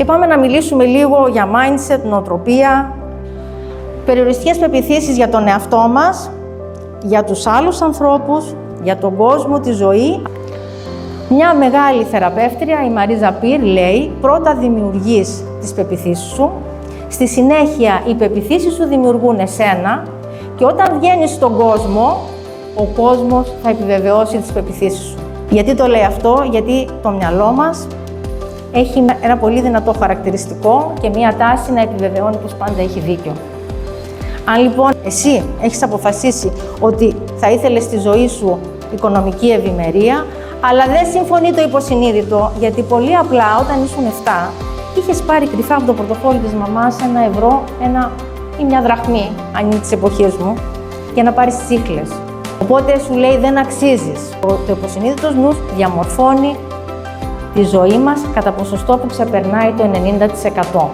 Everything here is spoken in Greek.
Και πάμε να μιλήσουμε λίγο για mindset, νοοτροπία, περιοριστικές πεποιθήσεις για τον εαυτό μας, για τους άλλους ανθρώπους, για τον κόσμο, τη ζωή. Μια μεγάλη θεραπεύτρια, η Μαρίζα Πυρ, λέει: πρώτα δημιουργείς τις πεποιθήσεις σου, στη συνέχεια οι πεποιθήσεις σου δημιουργούν εσένα και όταν βγαίνεις στον κόσμο, ο κόσμος θα επιβεβαιώσει τις πεποιθήσεις σου. Γιατί το λέει αυτό? Γιατί το μυαλό μας έχει ένα πολύ δυνατό χαρακτηριστικό και μία τάση να επιβεβαιώνει πως πάντα έχει δίκιο. Αν λοιπόν εσύ έχεις αποφασίσει ότι θα ήθελες στη ζωή σου οικονομική ευημερία, αλλά δεν συμφωνεί το υποσυνείδητο, γιατί πολύ απλά όταν ήσουν 7, είχες πάρει κρυφά από το πορτοφόλι της μαμάς €1 ή μια δραχμή, αν είναι της εποχής μου, για να πάρεις τσίχλες. Οπότε σου λέει δεν αξίζεις. Το υποσυνείδητος νους διαμορφώνει τη ζωή μας κατά ποσοστό που ξεπερνάει το 90%.